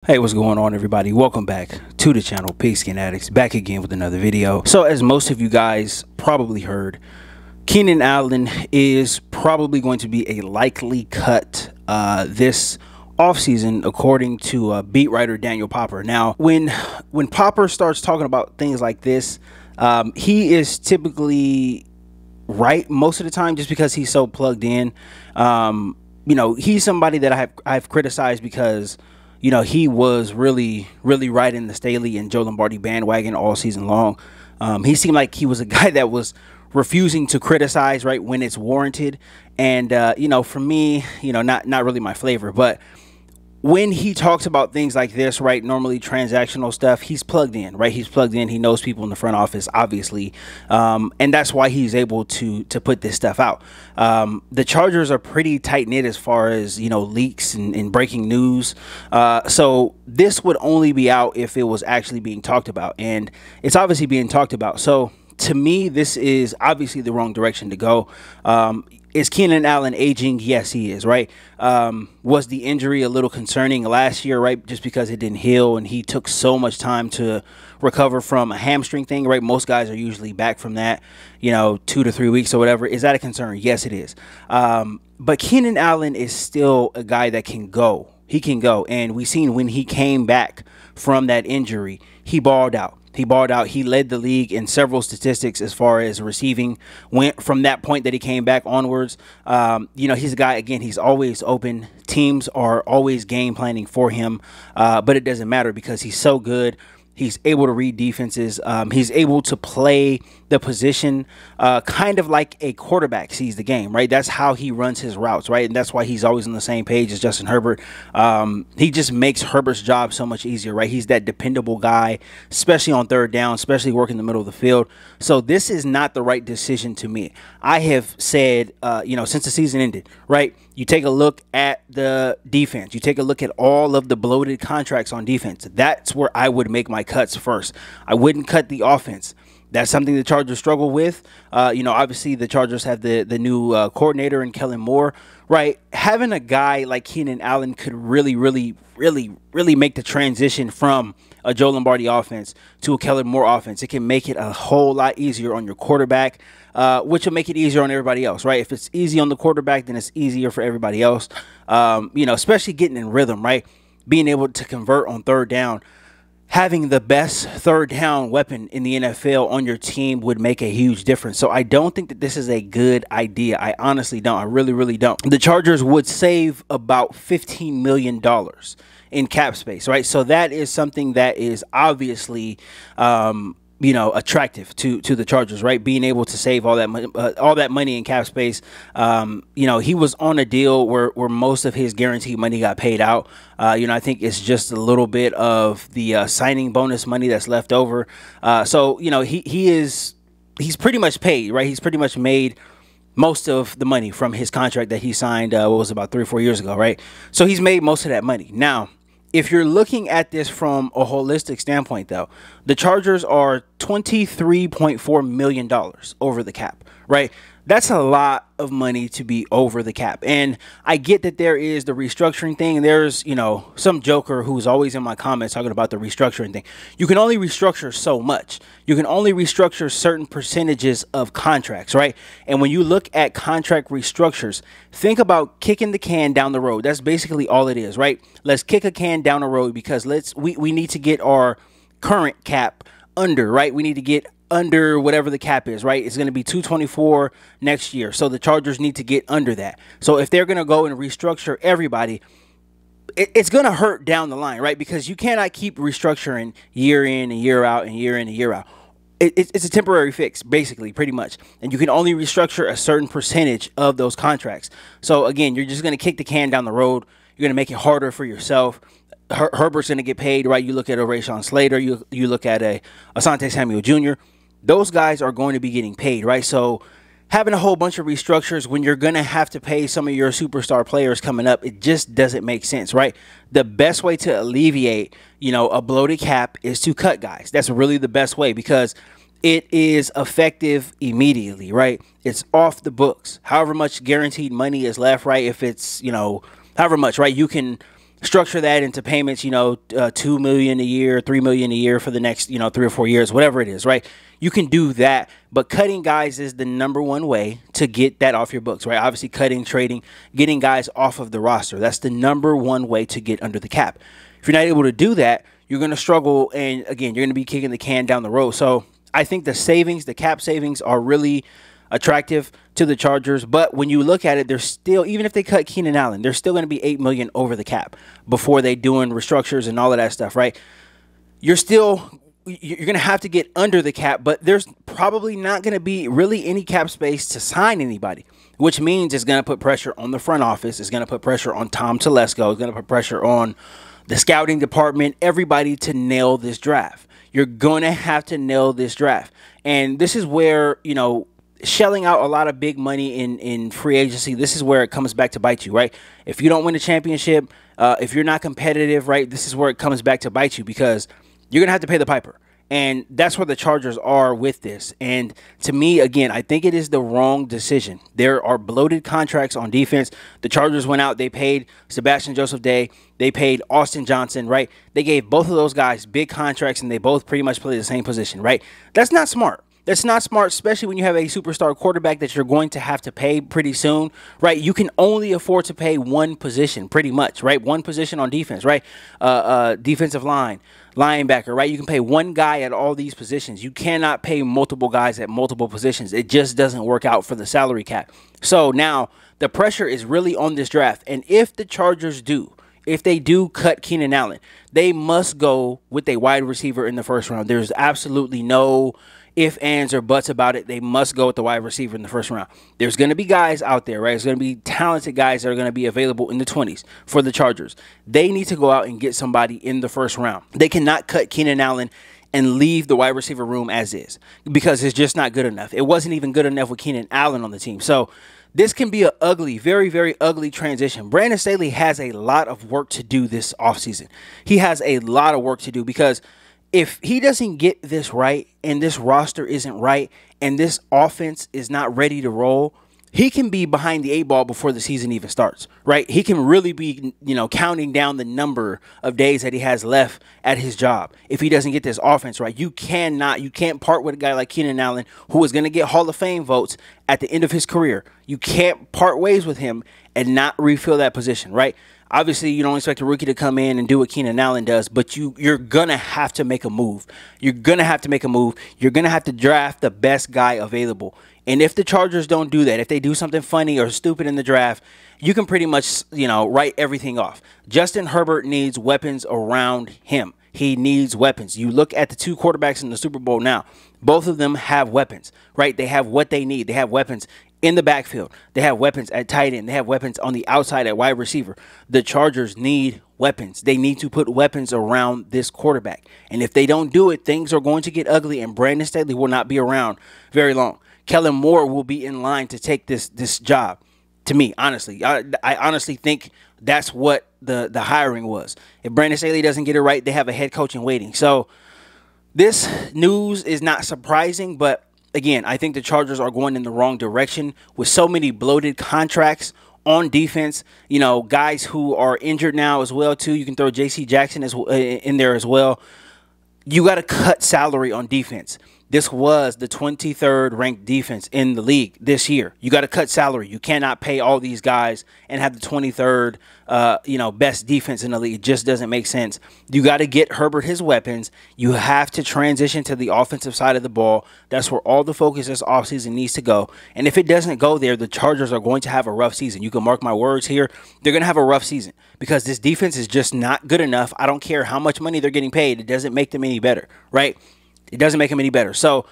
Hey, what's going on, everybody? Welcome back to the channel, Pigskin Addicts, back again with another video. So as most of you guys probably heard, Keenan Allen is probably going to be a likely cut this offseason, according to beat writer Daniel Popper. Now, when Popper starts talking about things like this, he is typically right most of the time, just because he's so plugged in. He's somebody that I've criticized because he was really riding the Staley and Joe Lombardi bandwagon all season long. He seemed like he was a guy that was refusing to criticize right when it's warranted. And, for me, not really my flavor. But when he talks about things like this, right, normally transactional stuff, he's plugged in, right? He's plugged in. He knows people in the front office, obviously. And that's why he's able to put this stuff out. The Chargers are pretty tight-knit as far as, leaks and breaking news. So this would only be out if it was actually being talked about. And it's obviously being talked about. So to me, this is obviously the wrong direction to go. Is Keenan Allen aging? Yes, he is, right? Was the injury a little concerning last year, right? Just because it didn't heal and he took so much time to recover from a hamstring thing, right? Most guys are usually back from that, 2 to 3 weeks or whatever. Is that a concern? Yes, it is. But Keenan Allen is still a guy that can go. He can go. And we've seen when he came back from that injury, he balled out. He balled out. He led the league in several statistics as far as receiving went from that point that he came back onwards. He's a guy, again, he's always open. Teams are always game planning for him, but it doesn't matter because he's so good. He's able to read defenses. He's able to play the position kind of like a quarterback sees the game, right? That's how he runs his routes, right? And that's why he's always on the same page as Justin Herbert. He just makes Herbert's job so much easier, right? He's that dependable guy, especially on third down, especially working the middle of the field. So this is not the right decision to me. I have said, since the season ended, right? You take a look at the defense. You take a look at all of the bloated contracts on defense. That's where I would make my cuts first. I wouldn't cut the offense. That's something the Chargers struggle with. Obviously the Chargers have the new coordinator in Kellen Moore, right? Having a guy like Keenan Allen could really make the transition from a Joe Lombardi offense to a Kellen Moore offense. It can make it a whole lot easier on your quarterback, which will make it easier on everybody else, right? If it's easy on the quarterback, then it's easier for everybody else, especially getting in rhythm, right? Being able to convert on third down. Having the best third down weapon in the NFL on your team would make a huge difference. So I don't think that this is a good idea. I honestly don't. I really don't. The Chargers would save about $15 million in cap space, right? So that is something that is obviously attractive to the Chargers, right? Being able to save all that money in cap space. He was on a deal where most of his guaranteed money got paid out. I think it's just a little bit of the signing bonus money that's left over. He's pretty much paid, right? He's pretty much made most of the money from his contract that he signed, what was about 3 or 4 years ago, right? So he's made most of that money. Now, if you're looking at this from a holistic standpoint, though, the Chargers are $23.4 million over the cap, right? That's a lot of money to be over the cap. And I get that there is the restructuring thing. And there's, some joker who's always in my comments talking about the restructuring thing. You can only restructure so much. You can only restructure certain percentages of contracts, right? And when you look at contract restructures, think about kicking the can down the road. That's basically all it is, right? Let's kick a can down the road because we need to get our current cap under, right? We need to get under whatever the cap is, right? It's going to be 224 next year. So the Chargers need to get under that. So if they're going to go and restructure everybody, it's going to hurt down the line, right? Because you cannot keep restructuring year in and year out and year in and year out. It's a temporary fix, basically, pretty much. And you can only restructure a certain percentage of those contracts. So again, you're just going to kick the can down the road. You're going to make it harder for yourself. Herbert's going to get paid, right? You look at a Rashawn Slater. You look at a Asante Samuel Jr., those guys are going to be getting paid, right? So having a whole bunch of restructures when you're going to have to pay some of your superstar players coming up, it just doesn't make sense, right? The best way to alleviate, a bloated cap is to cut guys. That's really the best way because it is effective immediately, right? It's off the books. However much guaranteed money is left, right? If it's, however much, right? You can structure that into payments, you know, $2 million a year, $3 million a year for the next, you know, 3 or 4 years, whatever it is, right? You can do that, but cutting guys is the #1 way to get that off your books, right? Obviously, cutting, trading, getting guys off of the roster. That's the #1 way to get under the cap. If you're not able to do that, you're going to struggle, and again, you're going to be kicking the can down the road. So I think the savings, the cap savings, are really attractive to the Chargers, but when you look at it, they're still, even if they cut Keenan Allen, they're still going to be $8 million over the cap before they doing restructures and all of that stuff, right? You're going to have to get under the cap, but there's probably not going to be really any cap space to sign anybody, which means it's going to put pressure on the front office. It's going to put pressure on Tom Telesco. It's going to put pressure on the scouting department, everybody, to nail this draft. You're going to have to nail this draft. And this is where, you know, shelling out a lot of big money in free agency, this is where it comes back to bite you, right? If you don't win a championship, if you're not competitive, right, this is where it comes back to bite you, because you're going to have to pay the piper. And that's where the Chargers are with this. And to me, again, I think it is the wrong decision. There are bloated contracts on defense. The Chargers went out. They paid Sebastian Joseph Day. They paid Austin Johnson, right? They gave both of those guys big contracts, and they both pretty much play the same position, right? That's not smart. That's not smart, especially when you have a superstar quarterback that you're going to have to pay pretty soon, right? You can only afford to pay one position, pretty much, right? One position on defense, right? Defensive line, linebacker, right? You can pay one guy at all these positions. You cannot pay multiple guys at multiple positions. It just doesn't work out for the salary cap. So now the pressure is really on this draft. And if the Chargers do, if they do cut Keenan Allen, they must go with a wide receiver in the first round. There's absolutely no ifs, ands, or buts about it. They must go with the wide receiver in the first round. There's going to be guys out there, right? There's going to be talented guys that are going to be available in the 20s for the Chargers. They need to go out and get somebody in the first round. They cannot cut Keenan Allen and leave the wide receiver room as is, because it's just not good enough. It wasn't even good enough with Keenan Allen on the team. So this can be an ugly, very, very ugly transition. Brandon Staley has a lot of work to do this offseason. He has a lot of work to do, because if he doesn't get this right, and this roster isn't right, and this offense is not ready to roll, he can be behind the 8 ball before the season even starts, right? He can really be, you know, counting down the number of days that he has left at his job if he doesn't get this offense right. You can't part with a guy like Keenan Allen, who is going to get Hall of Fame votes at the end of his career. You can't part ways with him and not refill that position, right? Obviously, you don't expect a rookie to come in and do what Keenan Allen does, but you're going to have to make a move. You're going to have to make a move. You're going to have to draft the best guy available. And if the Chargers don't do that, if they do something funny or stupid in the draft, you can pretty much, you know, write everything off. Justin Herbert needs weapons around him. He needs weapons. You look at the 2 quarterbacks in the Super Bowl now. Both of them have weapons, right? They have what they need. They have weapons in the backfield. They have weapons at tight end. They have weapons on the outside at wide receiver. The Chargers need weapons. They need to put weapons around this quarterback. And if they don't do it, things are going to get ugly, and Brandon Staley will not be around very long. Kellen Moore will be in line to take this job. To me, honestly, I honestly think that's what the hiring was. If Brandon Staley doesn't get it right, they have a head coach in waiting. So this news is not surprising, but again, I think the Chargers are going in the wrong direction with so many bloated contracts on defense. You know, guys who are injured now as well, too. You can throw J.C. Jackson in there as well. You got to cut salary on defense. This was the 23rd ranked defense in the league this year. You got to cut salary. You cannot pay all these guys and have the 23rd, best defense in the league. It just doesn't make sense. You got to get Herbert his weapons. You have to transition to the offensive side of the ball. That's where all the focus this offseason needs to go. And if it doesn't go there, the Chargers are going to have a rough season. You can mark my words here. They're going to have a rough season because this defense is just not good enough. I don't care how much money they're getting paid. It doesn't make them any better, right? It doesn't make them any better. So,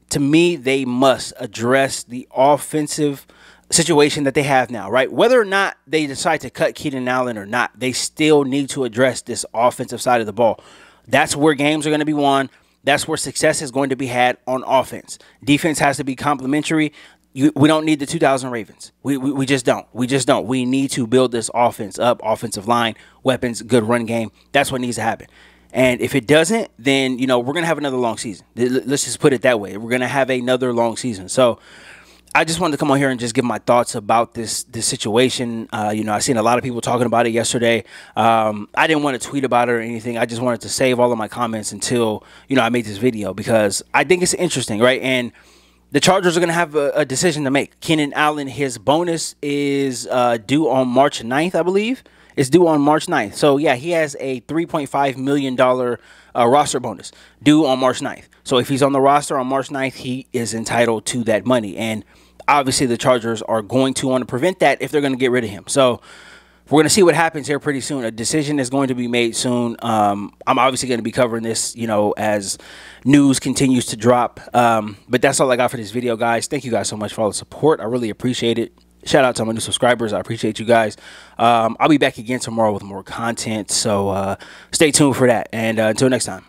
to me, they must address the offensive situation that they have now, right? Whether or not they decide to cut Keenan Allen or not, they still need to address this offensive side of the ball. That's where games are going to be won. That's where success is going to be had on offense. Defense has to be complementary. We don't need the 2000 Ravens. We just don't. We just don't. We need to build this offense up, offensive line, weapons, good run game. That's what needs to happen. And if it doesn't, then, we're going to have another long season. Let's just put it that way. We're going to have another long season. So I just wanted to come on here and just give my thoughts about this situation. You know, I seen a lot of people talking about it yesterday. I didn't want to tweet about it or anything. I just wanted to save all of my comments until, you know, I made this video, because I think it's interesting, right? And the Chargers are going to have a decision to make. Keenan Allen, his bonus is due on March 9th, I believe. It's due on March 9th. So, yeah, he has a $3.5 million roster bonus due on March 9th. So, if he's on the roster on March 9th, he is entitled to that money. And obviously, the Chargers are going to want to prevent that if they're going to get rid of him. So, we're going to see what happens here pretty soon. A decision is going to be made soon. I'm obviously going to be covering this, you know, as news continues to drop. But that's all I got for this video, guys. Thank you guys so much for all the support. I really appreciate it. Shout out to my new subscribers. I appreciate you guys. I'll be back again tomorrow with more content. So stay tuned for that. And until next time.